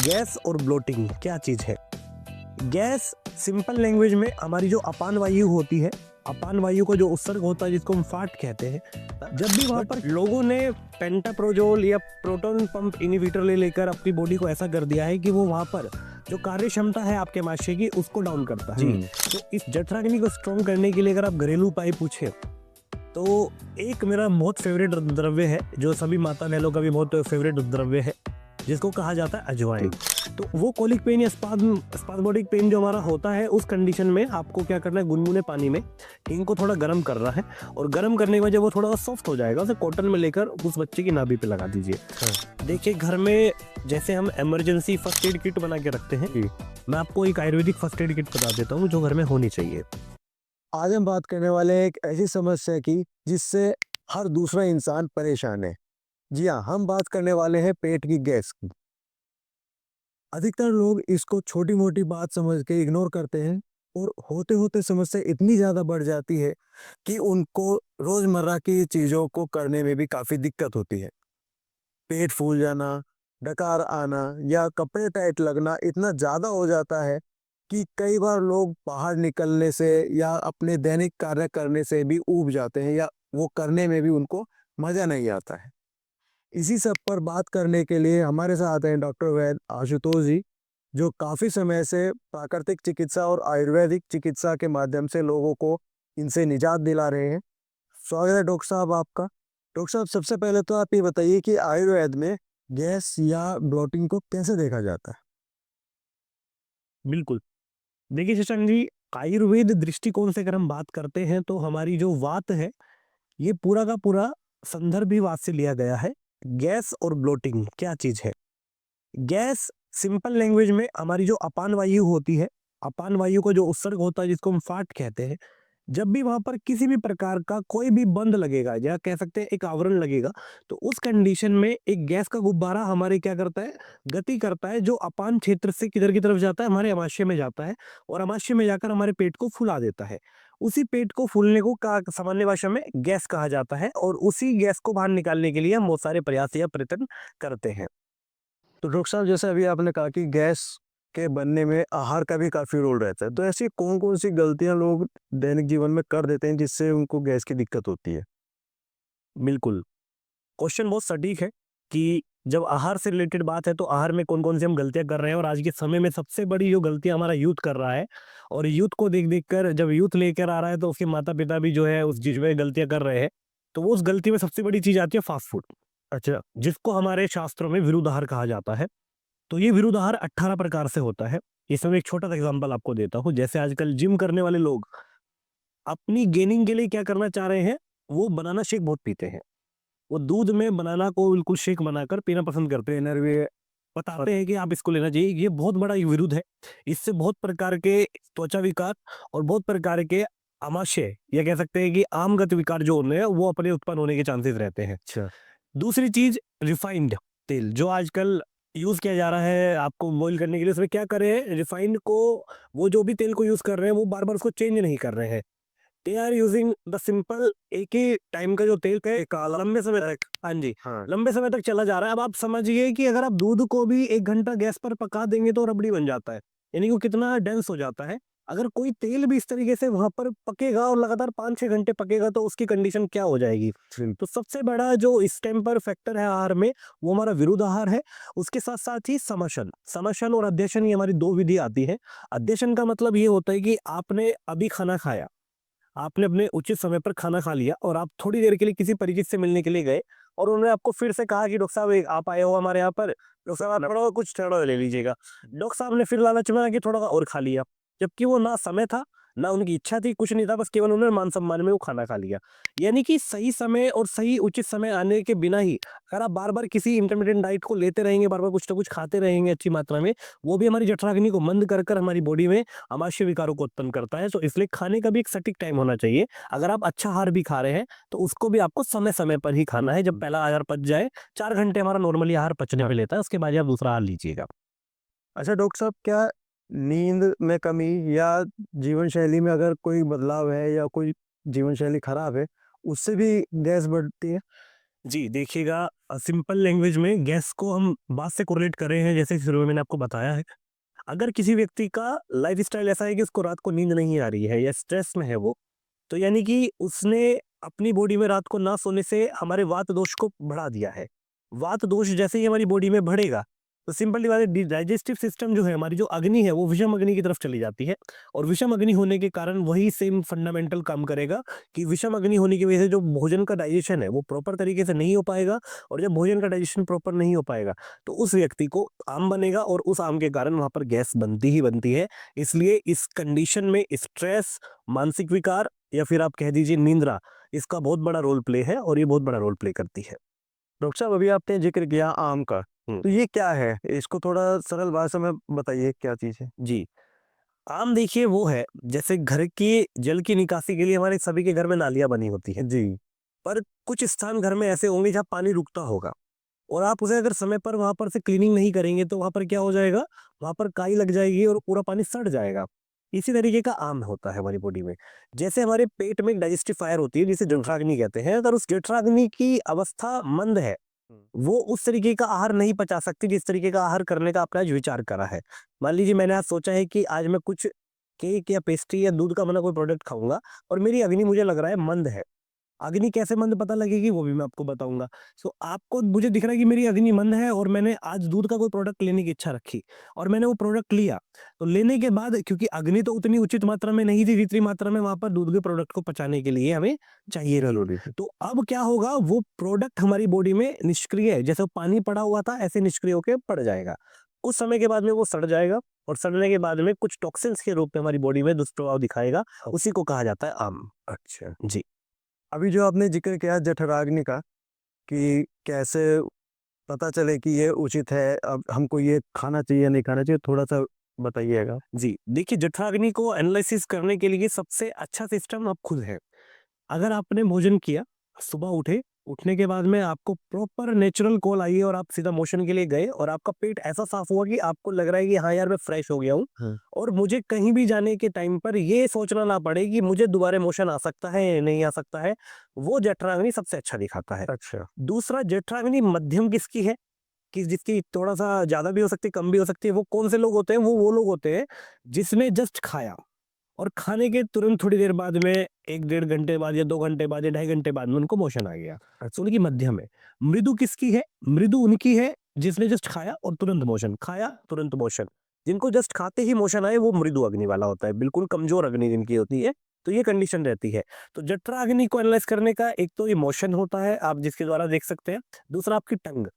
Gas और bloating क्या चीज है? गैस सिंपल लैंग्वेज में हमारी जो अपान वायु होती है, अपान वायु का जो उत्सर्ग होता है जिसको हम फाट कहते हैं। जब भी वहां पर लोगों ने पेंटाप्रोजोल या प्रोटॉन पंप इनहिबिटर ले लेकर अपनी बॉडी को ऐसा कर दिया है कि वो वहां पर जो कार्य क्षमता है आपके माशे की उसको डाउन करता है। तो इस जठराग्नि को स्ट्रॉन्ग करने के लिए अगर आप घरेलू उपाय पूछे तो एक मेरा बहुत फेवरेट द्रव्य है जो सभी माता बहनों का भी बहुत फेवरेट द्रव्य है, जिसको कहा जाता है अजवाइन। तो वो कोलिक पेन या स्पाज्मोडिक पेन जो हमारा होता है उस कंडीशन में आपको क्या करना है, गुनगुने पानी में हींग को थोड़ा गर्म करना है और गर्म करने के बाद जब वो थोड़ा सॉफ्ट हो जाएगा उसे कॉटन में लेकर उस बच्चे की नाभि पे लगा दीजिए। देखिए घर में जैसे हम इमरजेंसी फर्स्ट एड किट बना के रखते हैं, मैं आपको एक आयुर्वेदिक फर्स्ट एड किट बता देता हूँ जो घर में होनी चाहिए। आज हम बात करने वाले हैं एक ऐसी समस्या की जिससे हर दूसरा इंसान परेशान है। जी हाँ, हम बात करने वाले हैं पेट की गैस की। अधिकतर लोग इसको छोटी मोटी बात समझ के इग्नोर करते हैं और होते होते समस्या इतनी ज़्यादा बढ़ जाती है कि उनको रोज़मर्रा की चीज़ों को करने में भी काफ़ी दिक्कत होती है। पेट फूल जाना, डकार आना या कपड़े टाइट लगना इतना ज़्यादा हो जाता है कि कई बार लोग बाहर निकलने से या अपने दैनिक कार्य करने से भी ऊब जाते हैं या वो करने में भी उनको मज़ा नहीं आता है। इसी सब पर बात करने के लिए हमारे साथ हैं डॉक्टर वैद आशुतोष जी, जो काफ़ी समय से प्राकृतिक चिकित्सा और आयुर्वेदिक चिकित्सा के माध्यम से लोगों को इनसे निजात दिला रहे हैं। स्वागत है डॉक्टर साहब आपका। डॉक्टर साहब, सबसे पहले तो आप ये बताइए कि आयुर्वेद में गैस या ब्लोटिंग को कैसे देखा जाता है? बिल्कुल। देखिए शशांक जी, आयुर्वेद दृष्टिकोण से अगर हम बात करते हैं तो हमारी जो वात है ये पूरा का पूरा संदर्भ ही वात से लिया गया है। गैस और ब्लोटिंग क्या चीज है? गैस सिंपल लैंग्वेज में हमारी जो अपान वायु होती है, अपान वायु का जो उत्सर्ग होता है जिसको हम फाट कहते हैं, जब भी वहां पर किसी भी प्रकार का कोई भी बंद लगेगा या कह सकते हैं एक आवरण लगेगा, तो उस कंडीशन में एक गैस का गुब्बारा हमारे क्या करता है, गति करता है, जो अपान क्षेत्र से किधर की तरफ जाता है, हमारे अमाशय में जाता है और अमाशय में जाकर हमारे पेट को फुला देता है। उसी पेट को फूलने को सामान्य भाषा में गैस कहा जाता है और उसी गैस को बाहर निकालने के लिए हम बहुत सारे प्रयास या प्रयत्न करते हैं। तो डॉक्टर साहब, जैसे अभी आपने कहा कि गैस के बनने में आहार का भी काफ़ी रोल रहता है, तो ऐसी कौन-कौन सी गलतियाँ लोग दैनिक जीवन में कर देते हैं जिससे उनको गैस की दिक्कत होती है? बिल्कुल, क्वेश्चन बहुत सटीक है कि जब आहार से रिलेटेड बात है तो आहार में कौन-कौन सी हम गलतियाँ कर रहे हैं और आज के समय में सबसे बड़ी जो गलतियाँ हमारा यूथ कर रहा है और यूथ को देख-देख कर जब यूथ लेकर आ रहा है तो उसके माता-पिता भी जो है उस चीज़ में गलतियाँ कर रहे हैं। तो वो उस गलती में सबसे बड़ी चीज़ आती है फास्ट फूड, अच्छा। जिसको हमारे शास्त्रों में विरुद्ध आहार कहा जाता है। तो ये विरुद्ध आहार 18 प्रकार से होता है। इसमें एक छोटा-सा एग्ज़ाम्पल आपको देता हूँ। जैसे आजकल जिम करने वाले लोग अपनी गेनिंग के लिए क्या करना चाह रहे हैं, वो बनाना शेक बहुत पीते हैं। वो दूध में बनाना को बिल्कुल शेक बनाकर पीना पसंद करते हैं। ट्रेनर भी बताते हैं कि आप इसको लेना चाहिए। ये बहुत बड़ा विरोध है। इससे बहुत प्रकार के त्वचा विकार और बहुत प्रकार के आमाशय या कह सकते हैं कि आमगत विकार जो होने हैं वो अपने उत्पन्न होने के चांसेस रहते हैं। अच्छा। दूसरी चीज, रिफाइंड तेल जो आजकल यूज किया जा रहा है आपको बॉईल करने के लिए, उसमें क्या कर रहे हैं, रिफाइंड को, वो जो भी तेल को यूज कर रहे हैं वो बार बार उसको चेंज नहीं कर रहे हैं। They are using the simple, एक ही टाइम का जो तेल है लंबे समय तक, हाँ जी, हाँ। लंबे समय तक चला जा रहा है। अब आप समझिए कि अगर आप दूध को भी 1 घंटा गैस पर पका देंगे तो रबड़ी बन जाता है, यानी कि वो कितना डेंस हो जाता है। अगर कोई तेल भी इस तरीके से वहां पर पकेगा और लगातार 5-6 घंटे पकेगा तो उसकी कंडीशन क्या हो जाएगी। बिल तो सबसे बड़ा जो इस टाइम पर फैक्टर है आहार में, वो हमारा विरुद्ध आहार है। उसके साथ साथ ही समशन, समशन और अध्यशन, ये हमारी दो विधि आती है। अध्यशन का मतलब ये होता है कि आपने अभी खाना खाया, आपने अपने उचित समय पर खाना खा लिया और आप थोड़ी देर के लिए किसी परिचित से मिलने के लिए गए और उन्होंने आपको फिर से कहा कि डॉक्टर साहब आप आए हो हमारे यहाँ पर, डॉक्टर साहब आप थोड़ा कुछ थोड़ा ले लीजिएगा। डॉक्टर साहब ने फिर लालच में आके थोड़ा और खा लिया, जबकि वो ना समय था ना उनकी इच्छा थी, कुछ नहीं था, बस केवल उन्होंने मान सम्मान में वो खाना खा लिया। यानी कि सही समय और सही उचित समय आने के बिना ही अगर आप बार बार किसी इंटरमीडिएट डाइट को लेते रहेंगे, बार बार कुछ ना कुछ खाते रहेंगे अच्छी मात्रा में, वो भी हमारी जठराग्नि को मंद कर कर हमारी बॉडी में आमाशय विकारों को उत्पन्न करता है। तो इसलिए खाने का भी एक सटीक टाइम होना चाहिए। अगर आप अच्छा आहार भी खा रहे हैं तो उसको भी आपको समय समय पर ही खाना है। जब पहला आहार पच जाए, 4 घंटे हमारा नॉर्मली आहार पचने में लेता है, उसके बाद ही आप दूसरा आहार लीजिएगा। अच्छा डॉक्टर साहब, क्या नींद में कमी या जीवन शैली में अगर कोई बदलाव है या कोई जीवन शैली खराब है, उससे भी गैस बढ़ती है? जी, देखिएगा सिंपल लैंग्वेज में गैस को हम बात से कोरिलेट कर रहे हैं, जैसे शुरू में मैंने आपको बताया है। अगर किसी व्यक्ति का लाइफ़स्टाइल ऐसा है कि उसको रात को नींद नहीं आ रही है या स्ट्रेस में है वो, तो यानी कि उसने अपनी बॉडी में रात को ना सोने से हमारे वात दोष को बढ़ा दिया है। वात दोष जैसे ही हमारी बॉडी में बढ़ेगा, तो सिंपल सी बात है, डाइजेस्टिव सिस्टम जो है, हमारी जो अग्नि है वो विषम अग्नि की तरफ चली जाती है। और विषम अग्नि होने के कारण वही सेम फंडामेंटल काम करेगा कि विषम अग्नि होने की वजह से जो भोजन का डाइजेशन है वो प्रॉपर तरीके से नहीं हो पाएगा। और जब भोजन का डाइजेशन प्रॉपर नहीं हो पाएगा, तो उस व्यक्ति को आम बनेगा और उस आम के कारण वहां पर गैस बनती ही बनती है। इसलिए इस कंडीशन में स्ट्रेस, मानसिक विकार या फिर आप कह दीजिए निंद्रा, इसका बहुत बड़ा रोल प्ले है और ये बहुत बड़ा रोल प्ले करती है। डॉक्टर साहब, अभी आपने जिक्र किया आम का, हुँ। तो ये क्या है? इसको थोड़ा सरल भाषा में बताइए, क्या चीज़ है? जी, आम देखिए वो है, जैसे घर की जल की निकासी के लिए हमारे सभी के घर में नालियाँ बनी होती हैं। जी। पर कुछ स्थान घर में ऐसे होंगे जहाँ पानी रुकता होगा और आप उसे अगर समय पर वहाँ पर से क्लीनिंग नहीं करेंगे, तो वहाँ पर क्या हो जाएगा, वहाँ पर काई लग जाएगी और पूरा पानी सड़ जाएगा। इसी तरीके का आम होता है हमारी बॉडी में। जैसे हमारे पेट में एक डाइजेस्टिव फायर होती है जिसे जठराग्नि कहते हैं, अगर उस जठराग्नि की अवस्था मंद है, हुँ। वो उस तरीके का आहार नहीं पचा सकती जिस तरीके का आहार करने का आपने आज विचार करा है। मान लीजिए मैंने आज सोचा है कि आज मैं कुछ केक या पेस्ट्री या दूध का बना कोई प्रोडक्ट खाऊँगा और मेरी अग्नि मुझे लग रहा है मंद है। अग्नि कैसे मंद पता लगेगी वो भी मैं आपको बताऊँगा। सो आपको मुझे दिख रहा है कि मेरी अग्नि मंद है और मैंने आज दूध का कोई प्रोडक्ट लेने की इच्छा रखी और मैंने वो प्रोडक्ट लिया। तो लेने के बाद क्योंकि अग्नि तो उतनी उचित मात्रा में नहीं थी जितनी मात्रा में वहाँ पर दूध के प्रोडक्ट को पचाने के लिए हमें चाहिए थी। ज़रूरी है। तो अब क्या होगा, वो प्रोडक्ट हमारी बॉडी में निष्क्रिय है, जैसे वो पानी पड़ा हुआ था ऐसे निष्क्रिय होके पड़ जाएगा। उस समय के बाद में वो सड़ जाएगा और सड़ने के बाद में कुछ टॉक्सिन्स के रूप में हमारी बॉडी में दुष्प्रभाव दिखाएगा। उसी को कहा जाता है आम। अच्छा। जी। अभी जो आपने ज़िक्र किया जठराग्नि का, कि कैसे पता चले कि ये उचित है, अब हमको ये खाना चाहिए या नहीं खाना चाहिए, थोड़ा-सा बताइएगा? जी, देखिए जठराग्नि को एनालिसिस करने के लिए सबसे अच्छा सिस्टम आप खुद है। अगर आपने भोजन किया, सुबह उठे, उठने के बाद में आपको प्रॉपर नेचुरल कॉल आई है और आप सीधा मोशन के लिए गए और आपका पेट ऐसा साफ हुआ कि आपको लग रहा है कि हाँ यार मैं फ्रेश हो गया हूँ हाँ। और मुझे कहीं भी जाने के टाइम पर ये सोचना ना पड़े कि मुझे दोबारा मोशन आ सकता है या नहीं आ सकता है, वो जठराग्नि सबसे अच्छा दिखाता है। अच्छा। दूसरा, जठराग्नि मध्यम किसकी है? कि जिसकी थोड़ा-सा ज़्यादा भी हो सकती है, कम भी हो सकती है, वो कौन से लोग होते हैं? वो लोग होते हैं जिसने जस्ट खाया और खाने के तुरंत थोड़ी देर बाद में 1 डेढ़ घंटे बाद या 2 घंटे बाद या ढाई घंटे बाद में उनको मोशन आ गया। तो उनकी मध्यम है। मृदु किसकी है? मृदु उनकी है जिसने जस्ट खाया और तुरंत मोशन, खाया तुरंत मोशन। जिनको जस्ट खाते ही मोशन आए वो मृदु अग्नि वाला होता है, बिल्कुल कमज़ोर अग्नि जिनकी होती है, तो ये कंडीशन रहती है। तो जठरा अग्नि को एनालाइज़ करने का एक तो ये मोशन होता है, आप जिसके द्वारा देख सकते हैं। दूसरा आपकी टंग।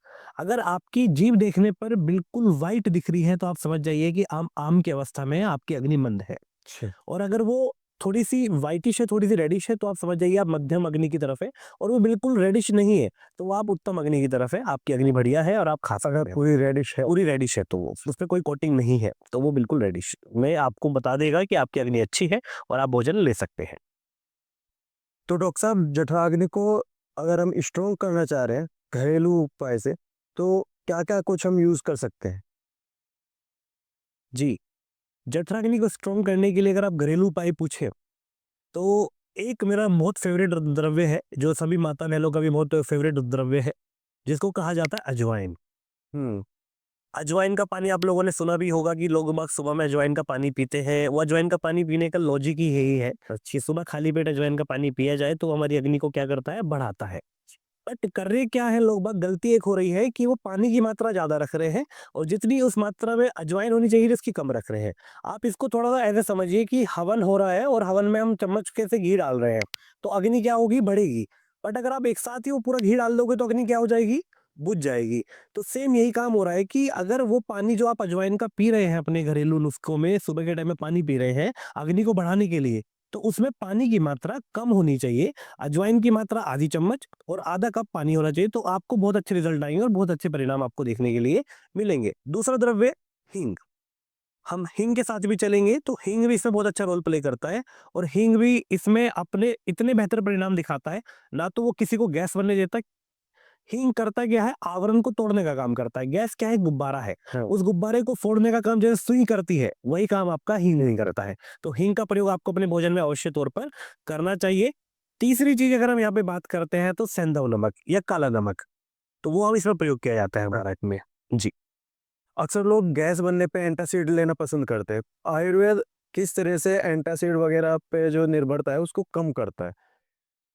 अगर आपकी जीभ देखने पर बिल्कुल व्हाइट दिख रही है, तो आप समझ जाइए कि आम आम की अवस्था में है, आपकी अग्नि मंद है। अच्छा। और अगर वो थोड़ी-सी व्हाइटिश है, थोड़ी-सी रेडिश है, तो आप समझ जाइए आप मध्यम अग्नि की तरफ है और वो बिल्कुल रेडिश नहीं है, तो वो आप उत्तम अग्नि की तरफ है, आपकी अग्नि बढ़िया है और आप खा अगर सकते हैं। पूरी रेडिश है। पूरी रेडिश है तो वो, उसपे कोई कोटिंग नहीं है, तो वो बिल्कुल रेडिश में आपको बता देगा कि आपकी अग्नि अच्छी है और आप भोजन ले सकते हैं। तो डॉक्टर साहब, जठराग्नि को अगर हम स्ट्रॉन्ग करना चाह रहे हैं घरेलू उपाय से, तो क्या-क्या कुछ हम यूज़ कर सकते हैं? जी, जठराग्नि को स्ट्रॉन्ग करने के लिए अगर आप घरेलू उपाय पूछें, तो एक मेरा बहुत फ़ेवरेट द्रव्य है, जो सभी माता-बहनों का भी बहुत फ़ेवरेट द्रव्य है, जिसको कहा जाता है अजवाइन। हुँ। अजवाइन का पानी आप लोगों ने सुना भी होगा कि लोग बाग सुबह में अजवाइन का पानी पीते हैं। वो अजवाइन का पानी पीने का लॉजिक ही यही है कि सुबह खाली पेट अजवाइन का पानी पिया जाए तो हमारी अग्नि को क्या करता है, बढ़ाता है। बट कर रहे क्या है लोग बाग, गलती एक हो रही है कि वो पानी की मात्रा ज़्यादा रख रहे हैं और जितनी उस मात्रा में अजवाइन होनी चाहिए उसकी कम रख रहे हैं। आप इसको थोड़ा-सा ऐसे समझिए कि हवन हो रहा है और हवन में हम चम्मच के से घी डाल रहे हैं, तो अग्नि क्या होगी, बढ़ेगी। बट अगर आप एक साथ ही वो पूरा घी डाल दोगे तो अग्नि क्या हो जाएगी, बुझ जाएगी। तो सेम यही काम हो रहा है कि अगर वो पानी जो आप अजवाइन का पी रहे हैं अपने घरेलू नुस्खों में, सुबह के टाइम में पानी पी रहे हैं अग्नि को बढ़ाने के लिए, तो उसमें पानी की मात्रा कम होनी चाहिए। अजवाइन की मात्रा आधी चम्मच और आधा कप पानी होना चाहिए, तो आपको बहुत अच्छे रिजल्ट आएँगे और बहुत अच्छे परिणाम आपको देखने के लिए मिलेंगे। दूसरा द्रव्य हींग। हम हींग के साथ भी चलेंगे तो हींग भी इसमें बहुत अच्छा रोल प्ले करता है और हींग भी इसमें अपने इतने बेहतर परिणाम दिखाता है, ना तो वो किसी को गैस बनने देता है। हींग करता क्या है, आवरण को तोड़ने का काम करता है। गैस क्या है, गुब्बारा है। हाँ। उस गुब्बारे को फोड़ने का काम जैसे सुई करती है, वही काम आपका हींग नहीं करता है। तो हींग का प्रयोग आपको अपने भोजन में अवश्य तौर पर करना चाहिए। तीसरी चीज अगर हम यहाँ पे बात करते हैं तो सेंधव नमक या काला नमक, तो वो हम इसमें प्रयोग किया जाता है भारत में। जी। अक्सर लोग गैस बनने पे एंटासिड लेना पसंद करते हैं। आयुर्वेद किस तरह से एंटासिड वगैरह पे जो निर्भरता है उसको कम करता है?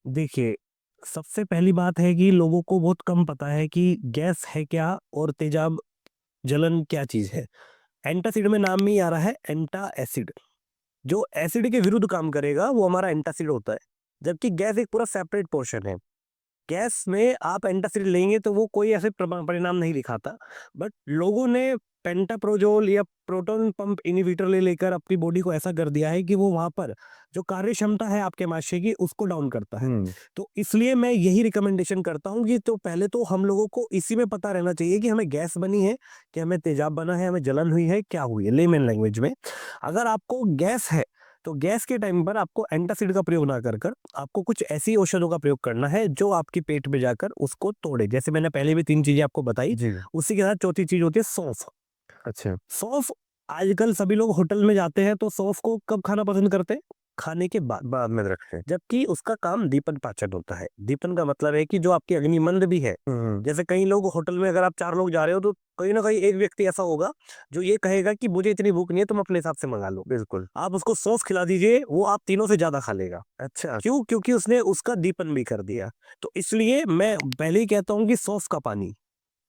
देखिए, सबसे पहली बात है कि लोगों को बहुत कम पता है कि गैस है क्या और तेजाब जलन क्या चीज है। एंटासिड में नाम में ही आ रहा है एंटा एसिड, जो एसिड के विरुद्ध काम करेगा वो हमारा एंटासिड होता है, जबकि गैस एक पूरा सेपरेट पोर्शन है। गैस में आप एंटासिड लेंगे तो वो कोई ऐसे परिणाम नहीं दिखाता, बट लोगों ने पेंटाप्रोजोल या प्रोटॉन पंप इनहिबिटर ले लेकर अपनी बॉडी को ऐसा कर दिया है कि वो वहां पर जो कार्य क्षमता है आपके माशे की उसको डाउन करता है। तो इसलिए मैं यही रिकमेंडेशन करता हूँ कि तो पहले तो हम लोगों को इसी में पता रहना चाहिए कि हमें गैस बनी है, कि हमें तेजाब बना है, हमें जलन हुई है, क्या हुई है लेमन लैंग्वेज में। अगर आपको गैस है तो गैस के टाइम पर आपको एंटासिड का प्रयोग ना कर कर आपको कुछ ऐसी औषधों का प्रयोग करना है जो आपके पेट में जाकर उसको तोड़े। जैसे मैंने पहले भी 3 चीजें आपको बताई, जी। उसी के साथ चौथी चीज होती है सौंफ। अच्छा। सौंफ, आजकल सभी लोग होटल में जाते हैं तो सौंफ को कब खाना पसंद करते हैं? खाने के बाद। बाद में रखते हैं। जबकि उसका काम दीपन पाचन होता है। दीपन का मतलब है कि जो आपकी अग्निमंद भी है, जैसे कई लोग होटल में अगर आप 4 लोग जा रहे हो तो कहीं ना कहीं एक व्यक्ति ऐसा होगा जो ये कहेगा कि मुझे इतनी भूख नहीं है, तुम अपने हिसाब से मंगा लो। बिल्कुल। आप उसको सौंफ खिला दीजिए, वो आप तीनों से ज्यादा खा लेगा। अच्छा। क्यों? क्योंकि उसने उसका दीपन भी कर दिया। तो इसलिए मैं पहले ही कहता हूँ कि सौंफ का पानी,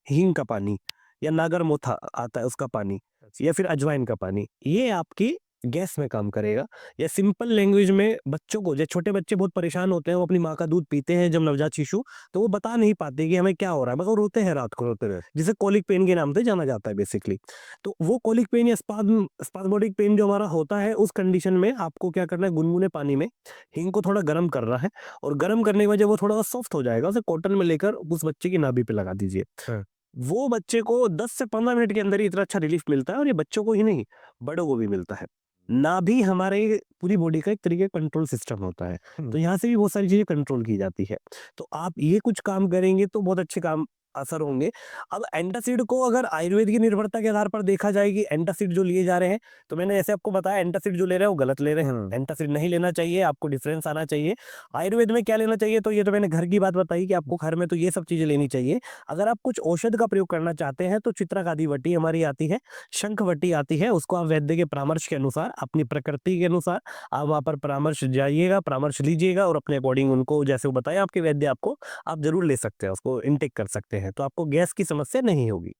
हींग का पानी, या नागर मोथा आता है उसका पानी, या फिर अजवाइन का पानी, ये आपकी गैस में काम करेगा। या सिंपल लैंग्वेज में बच्चों को, जो छोटे बच्चे बहुत परेशान होते हैं, वो अपनी माँ का दूध पीते हैं जब नवजात शिशु, तो वो बता नहीं पाते कि हमें क्या हो रहा है, मगर रोते हैं रात को, होते रहे। जिसे कोलिक पेन के नाम से जाना जाता है बेसिकली। तो वो कोलिक पेन या स्पाज्मोडिक पेन जो हमारा होता है, उस कंडीशन में आपको क्या करना है, गुनगुने पानी में हींग को थोड़ा गर्म करना है, और गर्म करने के बाद जब वो थोड़ा सॉफ्ट हो जाएगा, उसे कॉटन में लेकर उस बच्चे की नाभि पे लगा दीजिए। हाँ। वो बच्चे को 10 से 15 मिनट के अंदर ही इतना अच्छा रिलीफ मिलता है, और ये बच्चों को ही नहीं, बड़ों को भी मिलता है। नाभि हमारे पूरी बॉडी का एक तरीके का कंट्रोल सिस्टम होता है, तो यहाँ से भी बहुत सारी चीजें कंट्रोल की जाती है। तो आप ये कुछ काम करेंगे तो बहुत अच्छे काम असर होंगे। अब एंटासिड को अगर आयुर्वेद की निर्भरता के आधार पर देखा जाए कि एंटासिड जो लिए जा रहे हैं, तो मैंने ऐसे आपको बताया एंटासिड जो ले रहे हैं वो गलत ले रहे हैं। एंटासिड नहीं लेना चाहिए, आपको डिफरेंस आना चाहिए। आयुर्वेद में क्या लेना चाहिए, तो ये तो मैंने घर की बात बताई कि आपको घर में तो ये सब चीजें लेनी चाहिए। अगर आप कुछ औषध का प्रयोग करना चाहते हैं तो चित्रकादि वटी हमारी आती है, शंख वटी आती है, उसको आप वैद्य के परामर्श के अनुसार, अपनी प्रकृति के अनुसार आप वहां पर परामर्श जाइएगा, परामर्श लीजिएगा, और अपने अकॉर्डिंग उनको जैसे वो बताया आपके वैद्य आपको, आप जरूर ले सकते हैं, उसको इनटेक कर सकते हैं, तो आपको गैस की समस्या नहीं होगी।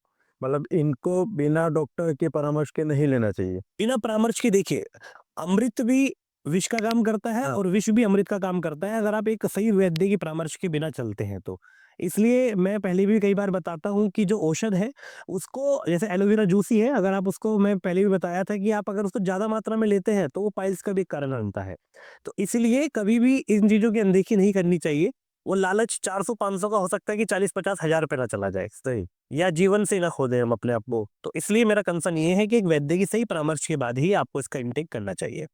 मतलब इनको बिना डॉक्टर के परामर्श के नहीं लेना चाहिए। बिना परामर्श के देखिए, अमृत भी विष का काम करता है और विष भी अमृत का काम करता है, अगर आप एक सही वैद्य की परामर्श के बिना चलते हैं तो। इसलिए मैं पहले भी कई बार बताता हूँ कि जो औषध है उसको, जैसे एलोवेरा जूस ही है, अगर आप उसको, मैं पहले भी बताया था कि आप अगर उसको ज्यादा मात्रा में लेते हैं तो वो पाइल्स का भी कारण बनता है। तो इसलिए कभी भी इन चीजों की अनदेखी नहीं करनी चाहिए। वो लालच 400-500 का हो सकता है कि 40-50 हज़ार रुपए ना चला जाए, सही। या जीवन से ना खो दें हम अपने आप को। तो इसलिए मेरा कंसर्न ये है कि एक वैद्य की सही परामर्श के बाद ही आपको इसका इंटेक करना चाहिए।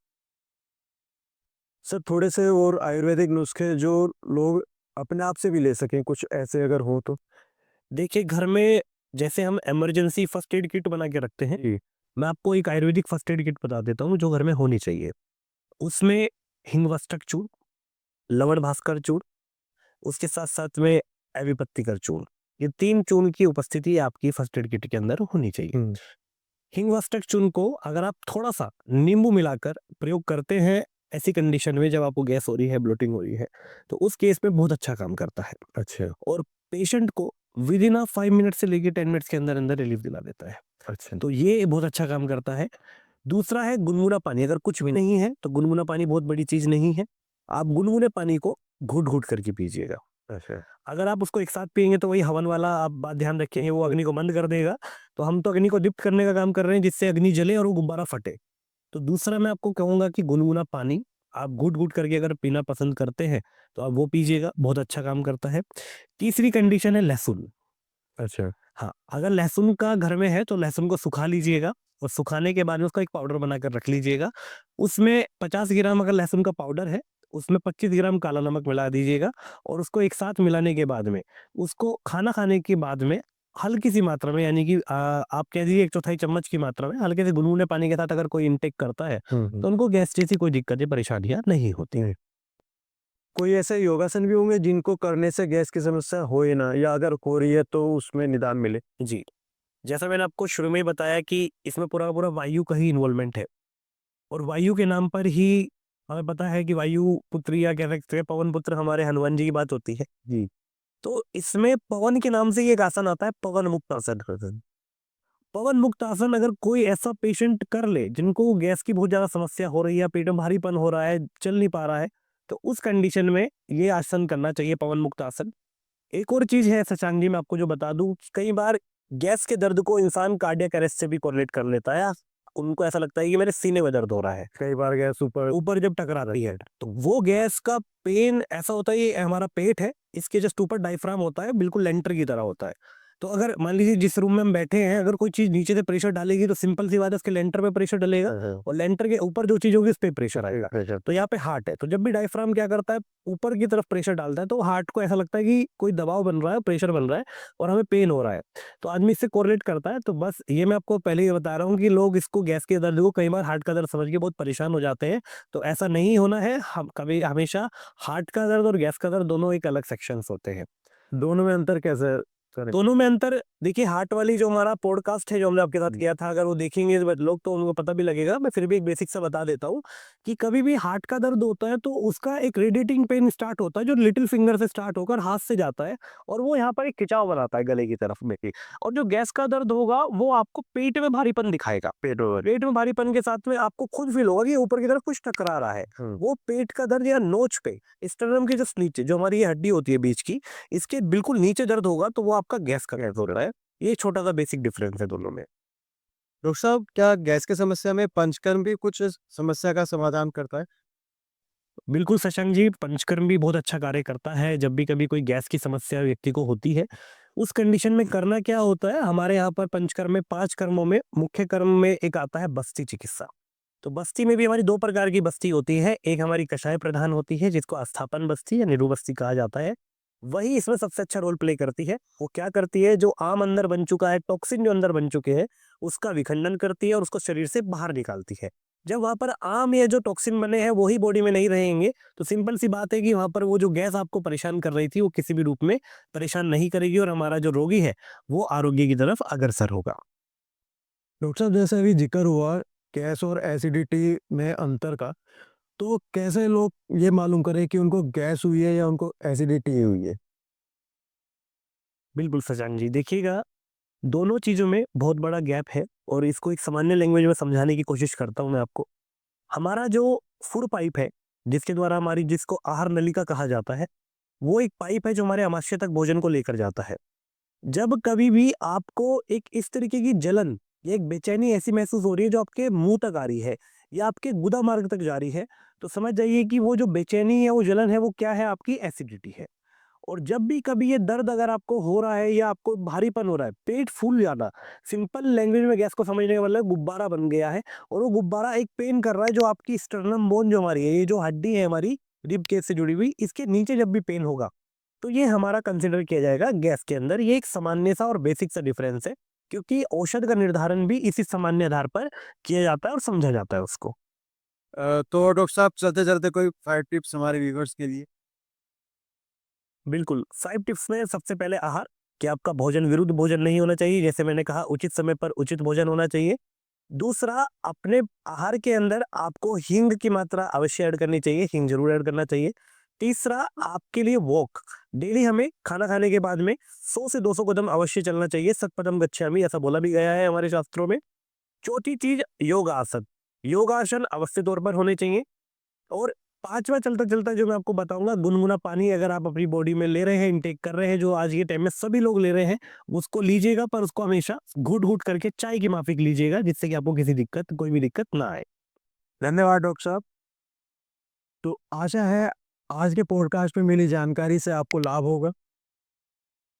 सर थोड़े से और आयुर्वेदिक नुस्खे जो लोग अपने आप से भी ले सकें, कुछ ऐसे अगर हो तो? देखिए, घर में जैसे हम इमरजेंसी फर्स्ट एड किट बना के रखते हैं, जी। मैं आपको एक आयुर्वेदिक फर्स्ट एड किट बता देता हूँ जो घर में होनी चाहिए। उसमें हिंगवष्टक चूर्ण, लवण भास्कर चूर्ण, उसके साथ साथ में एविपत्तिकर चूर्ण, ये 3 चूर्ण की उपस्थिति आपकी फर्स्ट एड किट के अंदर होनी चाहिए। हिंगवास्टक चूर्ण को अगर आप थोड़ा सा नींबू मिलाकर प्रयोग करते हैं ऐसी कंडीशन में, जब आपको गैस हो रही है, ब्लोटिंग हो रही है, तो उस केस में बहुत अच्छा काम करता है। अच्छा। और पेशेंट को विद इन 5 मिनट से लेके 10 मिनट्स के अंदर अंदर रिलीफ दिला देता है। अच्छा। तो ये बहुत अच्छा काम करता है। दूसरा है गुनगुना पानी, अगर कुछ भी नहीं है तो गुनगुना पानी बहुत बड़ी चीज नहीं है, आप गुनगुने पानी को घूट घूट करके पीजिएगा। अच्छा। अगर आप उसको एक साथ पिएंगे तो वही हवन वाला आप बात ध्यान रखेंगे, वो अग्नि को बंद कर देगा। तो हम तो अग्नि को दीप्त करने का काम कर रहे हैं जिससे अग्नि जले और वो गुब्बारा फटे। तो दूसरा मैं आपको कहूंगा कि गुनगुना पानी आप घूट घूट करके अगर पीना पसंद करते हैं तो आप वो पीजिएगा, बहुत अच्छा काम करता है। तीसरी कंडीशन है लहसुन। अच्छा। हाँ, अगर लहसुन का घर में है तो लहसुन को सुखा लीजिएगा, और सुखाने के बाद में उसका एक पाउडर बनाकर रख लीजिएगा। उसमें 50 ग्राम अगर लहसुन का पाउडर है, उसमें 25 ग्राम काला नमक मिला दीजिएगा, और उसको एक साथ मिलाने के बाद में उसको खाना खाने के बाद में हल्की सी मात्रा में, यानी कि आप कह दीजिए 1/4 चम्मच की मात्रा में हल्के से गुनगुने पानी के साथ अगर कोई इंटेक करता है तो उनको गैस जैसी कोई दिक्कतें परेशानियां नहीं होती। कोई ऐसे योगासन भी होंगे जिनको करने से गैस की समस्या हो ही ना, या अगर हो रही है तो उसमें निदान मिले? जी, जैसा मैंने आपको शुरू में ही बताया कि इसमें पूरा का पूरा वायु का ही इन्वॉल्वमेंट है और वायु के नाम पर ही हमें पता है कि वायु पुत्र या कह सकते हैं पवन पुत्र हमारे हनुमान जी की बात होती है। जी। तो इसमें पवन के नाम से ये एक आसन आता है, पवन मुक्त आसन। पवन मुक्त आसन अगर कोई ऐसा पेशेंट कर ले जिनको गैस की बहुत ज्यादा समस्या हो रही है, पेट में भारीपन हो रहा है, चल नहीं पा रहा है, तो उस कंडीशन में ये आसन करना चाहिए, पवन मुक्त आसन। एक और चीज है शशांक जी, मैं आपको जो बता दूं, कई बार गैस के दर्द को इंसान कार्डियक अरेस्ट से भी कोरिलेट कर लेता है। उनको ऐसा लगता है कि मेरे सीने में दर्द हो रहा है, कई बार गैस ऊपर ऊपर जब टकरा रही है, तो वो गैस का पेन ऐसा होता है, ये हमारा पेट है, इसके जस्ट ऊपर डायफ्राम होता है, बिल्कुल लेंटर की तरह होता है। तो अगर मान लीजिए जिस रूम में हम बैठे हैं, अगर कोई चीज नीचे से प्रेशर डालेगी तो सिंपल सी बात है उसके लेंटर पे प्रेशर डलेगा और लेंटर के ऊपर जो चीज होगी उस पे प्रेशर आएगा। प्रेशर। तो यहाँ पे हार्ट है, तो जब भी डायफ्राम क्या करता है, ऊपर की तरफ प्रेशर डालता है, तो हार्ट को ऐसा लगता है कि कोई दबाव बन रहा है, प्रेशर बन रहा है और हमें पेन हो रहा है, तो आदमी इससे कोरिलेट करता है। तो बस ये मैं आपको पहले ही बता रहा हूँ कि लोग इसको गैस के दर्द को कई बार हार्ट का दर्द समझ के बहुत परेशान हो जाते हैं। तो ऐसा नहीं होना है, हम कभी हमेशा हार्ट का दर्द और गैस का दर्द दोनों एक अलग सेक्शंस होते हैं। दोनों में अंतर कैसे करें? दोनों में अंतर देखिए, हार्ट वाली जो हमारा पॉडकास्ट है जो हमने आपके साथ किया था, अगर वो देखेंगे लोग तो उनको पता भी लगेगा। मैं फिर भी एक बेसिक सा बता देता हूँ कि कभी भी हार्ट का दर्द होता है तो उसका एक रेडिएटिंग पेन स्टार्ट होता है जो लिटिल फिंगर से स्टार्ट होकर हाथ से जाता है और वो यहाँ पर एक खिंचाव बनाता है गले की तरफ में ही। और जो गैस का दर्द होगा वो आपको पेट में भारीपन दिखाएगा, पेट में भारीपन के साथ में आपको खुद फील होगा कि ऊपर की तरफ कुछ टकरा रहा है। वो पेट का दर्द या नोच पे, स्टर्नम के जस्ट नीचे जो हमारी ये हड्डी होती है बीच की, इसके बिल्कुल नीचे दर्द होगा तो वो आपका गैस का दर्द हो रहा है। ये छोटा सा बेसिक डिफरेंस है दोनों में। डॉक्टर साहब, क्या गैस की समस्या में पंचकर्म भी कुछ समस्या का समाधान करता है? बिल्कुल शशांक जी, पंचकर्म भी बहुत अच्छा कार्य करता है। जब भी कभी कोई गैस की समस्या व्यक्ति को होती है, उस कंडीशन में करना क्या होता है, हमारे यहाँ पर पंचकर्म में 5 कर्मों में मुख्य कर्म में एक आता है बस्ती चिकित्सा। तो बस्ती में भी हमारी 2 प्रकार की बस्ती होती है। एक हमारी कषाय प्रधान होती है जिसको आस्थापन बस्ती या निरुबस्ती कहा जाता है। वही इसमें सबसे अच्छा रोल प्ले करती है। वो क्या करती है, जो आम अंदर बन चुका है, टॉक्सिन जो अंदर बन चुके हैं, उसका विखंडन करती है और उसको शरीर से बाहर निकालती है। जब वहां पर आम या जो टॉक्सिन बने हैं वही बॉडी में नहीं रहेंगे, तो सिंपल सी बात है कि वहां पर वो जो गैस आपको परेशान कर रही थी वो किसी भी रूप में परेशान नहीं करेगी और हमारा जो रोगी है वो आरोग्य की तरफ अग्रसर होगा। डॉक्टर साहब, जैसे अभी जिक्र हुआ गैस और एसिडिटी में अंतर का, तो कैसे लोग ये मालूम करें कि उनको गैस हुई है या उनको एसिडिटी हुई है? बिल्कुल सजान जी, देखिएगा, दोनों चीजों में बहुत बड़ा गैप है और इसको एक सामान्य लैंग्वेज में समझाने की कोशिश करता हूं मैं आपको। हमारा जो फूड पाइप है, जिसके द्वारा हमारी, जिसको आहार नलिका कहा जाता है, वो एक पाइप है जो हमारे आमाशय तक भोजन को लेकर जाता है। जब कभी भी आपको एक इस तरीके की जलन या एक बेचैनी ऐसी महसूस हो रही है जो आपके मुंह तक आ रही है या आपके गुदा मार्ग तक जा रही है, तो समझ जाइए कि वो जो बेचैनी है, वो जलन है, वो क्या है, आपकी एसिडिटी है। और जब भी कभी ये दर्द अगर आपको हो रहा है या आपको भारीपन हो रहा है, पेट फूल जाना, सिंपल लैंग्वेज में गैस को समझने का मतलब गुब्बारा बन गया है और वो गुब्बारा एक पेन कर रहा है, जो आपकी स्टर्नम बोन जो हमारी है, ये जो हड्डी है हमारी रिब केस से जुड़ी हुई, इसके नीचे जब भी पेन होगा, तो ये हमारा कंसिडर किया जाएगा गैस के अंदर। ये एक सामान्य सा और बेसिक सा डिफरेंस है, क्योंकि औषध का निर्धारण भी इसी सामान्य आधार पर किया जाता है और समझा जाता है उसको। तो डॉक्टर साहब, चलते-चलते कोई 5 टिप्स हमारे व्यूअर्स के लिए? बिल्कुल, 5 टिप्स में सबसे पहले आहार, कि आपका भोजन विरुद्ध भोजन नहीं होना चाहिए। जैसे मैंने कहा, उचित समय पर उचित भोजन होना चाहिए। दूसरा, अपने आहार के अंदर आपको हींग की मात्रा अवश्य ऐड करनी चाहिए, हींग ज़रूर ऐड करना चाहिए। तीसरा, आपके लिए वॉक, डेली हमें खाना खाने के बाद में 100 से 200 कदम अवश्य चलना चाहिए, सतपथम गच्छामि ऐसा बोला भी गया है हमारे शास्त्रों में। चौथी चीज़, योगासन, योगासन अवश्य तौर पर होने चाहिए। और पाँचवाँ चलता-चलता जो मैं आपको बताऊँगा, गुनगुना पानी अगर आप अपनी बॉडी में ले रहे हैं, इनटेक कर रहे हैं, जो आज के टाइम में सभी लोग ले रहे हैं, उसको लीजिएगा, पर उसको हमेशा घूँट-घूँट करके चाय की माफ़िक लीजिएगा, जिससे कि आपको किसी दिक्कत, कोई भी दिक्कत ना आए। धन्यवाद डॉक्टर साहब। तो आशा है आज के पॉडकास्ट में मिली जानकारी से आपको लाभ होगा।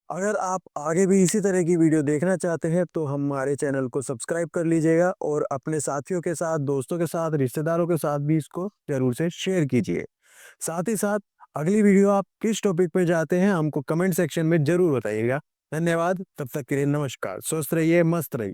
अगर आप आगे भी इसी तरह की वीडियो देखना चाहते हैं तो हमारे चैनल को सब्सक्राइब कर लीजिएगा और अपने साथियों के साथ, दोस्तों के साथ, रिश्तेदारों के साथ भी इसको ज़रूर से शेयर कीजिए। साथ ही साथ अगली वीडियो आप किस टॉपिक पे चाहते हैं हमको कमेंट सेक्शन में ज़रूर बताइएगा। धन्यवाद, तब तक के लिए नमस्कार। स्वस्थ रहिए, मस्त रहिए।